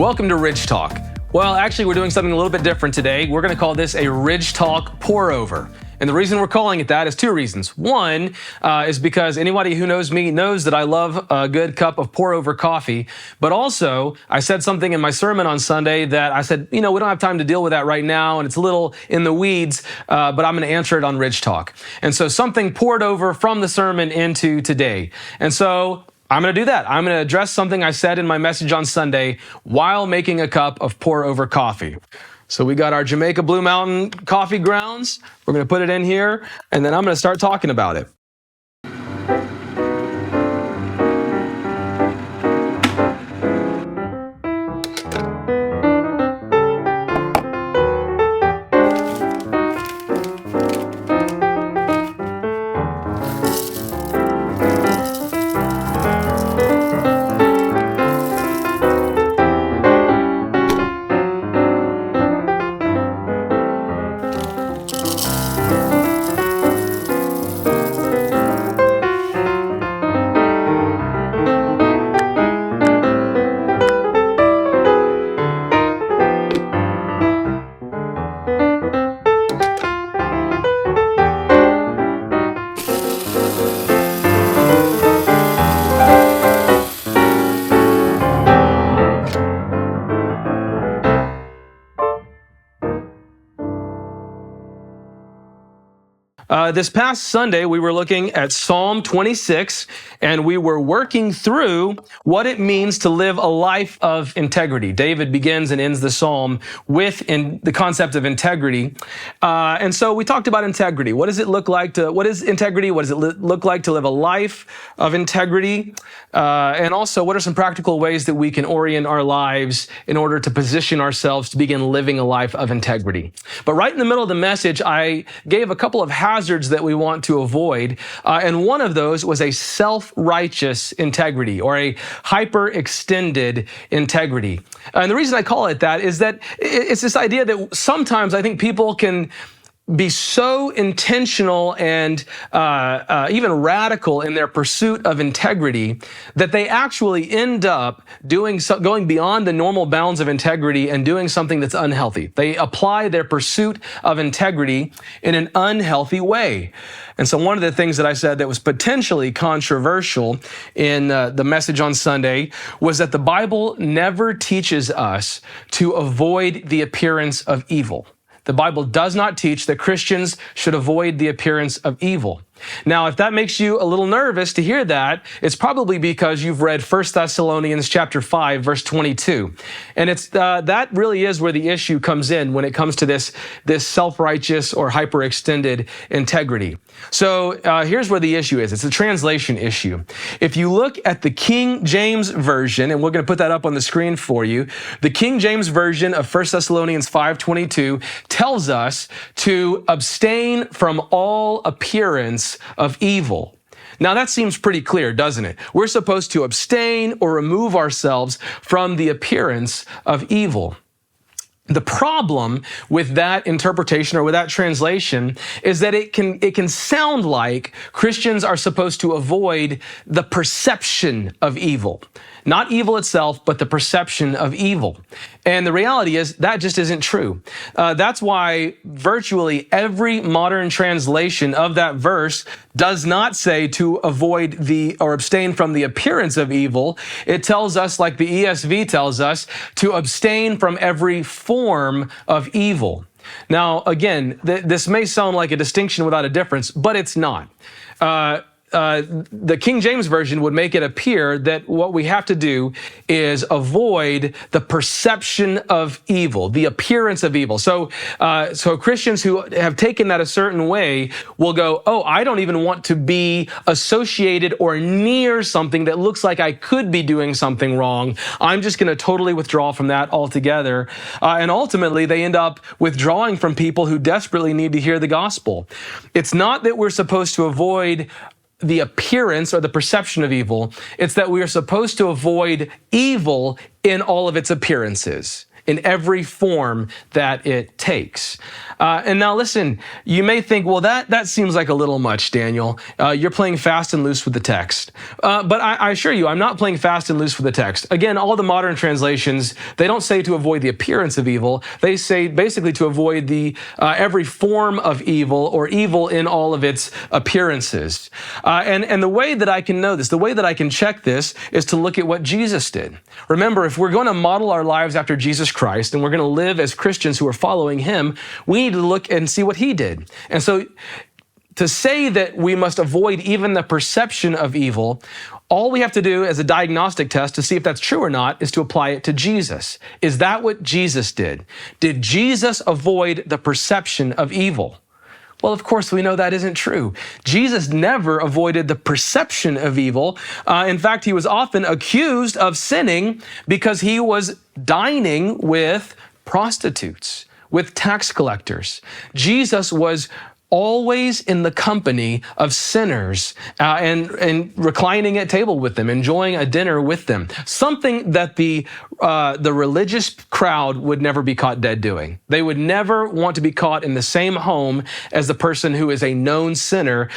Welcome to Ridge Talk. Well, actually, we're doing something a little bit different today. We're going to call this a Ridge Talk pour over. And the reason we're calling it that is two reasons. One is because anybody who knows me knows that I love a good cup of pour over coffee. But also, I said something in my sermon on Sunday that I said, we don't have time to deal with that right now, and it's a little in the weeds, but I'm going to answer it on Ridge Talk. And so something poured over from the sermon into today. And so I'm going to do that. I'm going to address something I said in my message on Sunday while making a cup of pour over coffee. So we got our Jamaica Blue Mountain coffee grounds. We're going to put it in here, and then I'm going to start talking about it. This past Sunday, we were looking at Psalm 26, and we were working through what it means to live a life of integrity. David begins and ends the psalm with the concept of integrity. And so we talked about integrity. What does it look like what is integrity? What does it look like to live a life of integrity? And also, what are some practical ways that we can orient our lives in order to position ourselves to begin living a life of integrity? But right in the middle of the message, I gave a couple of hazards that we want to avoid. And one of those was a self-righteous integrity or a hyper-extended integrity. And the reason I call it that is that it's this idea that sometimes I think people can be so intentional and even radical in their pursuit of integrity that they actually end up going beyond the normal bounds of integrity and doing something that's unhealthy. They apply their pursuit of integrity in an unhealthy way. And so one of the things that I said that was potentially controversial in the message on Sunday was that the Bible never teaches us to avoid the appearance of evil. The Bible does not teach that Christians should avoid the appearance of evil. Now, if that makes you a little nervous to hear that, it's probably because you've read 1 Thessalonians chapter 5, verse 22. And it's that really is where the issue comes in when it comes to this self-righteous or hyperextended integrity. So here's where the issue is. It's a translation issue. If you look at the King James Version, and we're going to put that up on the screen for you, the King James Version of 1 Thessalonians 5:22 tells us to abstain from all appearance of evil. Now that seems pretty clear, doesn't it? We're supposed to abstain or remove ourselves from the appearance of evil. The problem with that interpretation or with that translation is that it can sound like Christians are supposed to avoid the perception of evil. Not evil itself, but the perception of evil. And the reality is that just isn't true. That's why virtually every modern translation of that verse does not say to avoid or abstain from the appearance of evil. It tells us, like the ESV tells us, to abstain from every form of evil. Now, again, this may sound like a distinction without a difference, but it's not. The King James Version would make it appear that what we have to do is avoid the perception of evil, the appearance of evil. So Christians who have taken that a certain way will go, oh, I don't even want to be associated or near something that looks like I could be doing something wrong. I'm just going to totally withdraw from that altogether. And ultimately, they end up withdrawing from people who desperately need to hear the gospel. It's not that we're supposed to avoid the appearance or the perception of evil. It's that we are supposed to avoid evil in all of its appearances. in every form that it takes. And now listen, you may think, well, that seems like a little much, Daniel. You're playing fast and loose with the text. But I assure you, I'm not playing fast and loose with the text. Again, all the modern translations, they don't say to avoid the appearance of evil. They say basically to avoid the every form of evil or evil in all of its appearances. And the way that I can know this, the way that I can check this is to look at what Jesus did. Remember, if we're going to model our lives after Jesus Christ and we're going to live as Christians who are following him, we need to look and see what he did. And so to say that we must avoid even the perception of evil, all we have to do as a diagnostic test to see if that's true or not is to apply it to Jesus. Is that what Jesus did? Did Jesus avoid the perception of evil? Well, of course, we know that isn't true. Jesus never avoided the perception of evil. In fact, he was often accused of sinning because he was dining with prostitutes, with tax collectors. Jesus was always in the company of sinners and reclining at table with them, enjoying a dinner with them. Something that the religious crowd would never be caught dead doing. They would never want to be caught in the same home as the person who is a known sinner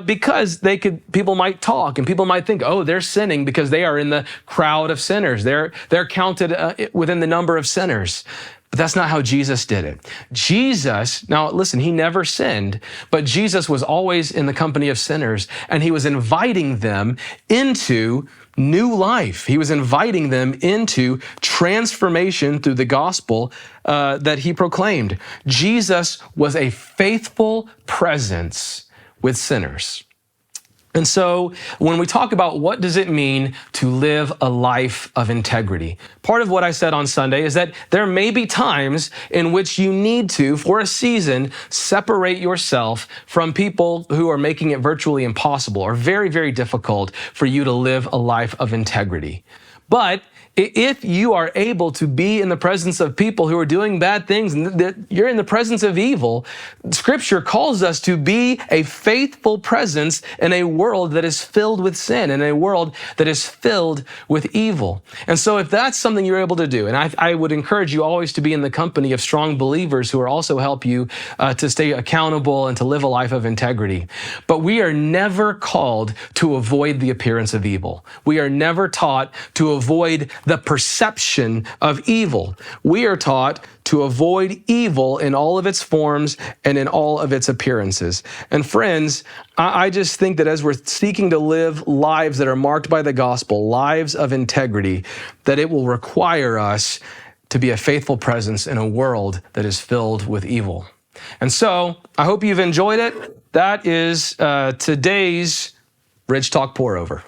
because people might talk and people might think, oh, they're sinning because they are in the crowd of sinners. They're counted within the number of sinners. But that's not how Jesus did it. Jesus, now listen, he never sinned, but Jesus was always in the company of sinners, and he was inviting them into new life. He was inviting them into transformation through the gospel that he proclaimed. Jesus was a faithful presence with sinners. And so when we talk about what does it mean to live a life of integrity, part of what I said on Sunday is that there may be times in which you need to, for a season, separate yourself from people who are making it virtually impossible or very, very difficult for you to live a life of integrity. But if you are able to be in the presence of people who are doing bad things and that you're in the presence of evil, Scripture calls us to be a faithful presence in a world that is filled with sin, in a world that is filled with evil. And so if that's something you're able to do, and I would encourage you always to be in the company of strong believers who are also help you to stay accountable and to live a life of integrity. But we are never called to avoid the appearance of evil. We are never taught to avoid the perception of evil. We are taught to avoid evil in all of its forms and in all of its appearances. And friends, I just think that as we're seeking to live lives that are marked by the gospel, lives of integrity, that it will require us to be a faithful presence in a world that is filled with evil. And so I hope you've enjoyed it. That is today's Ridge Talk Pour Over.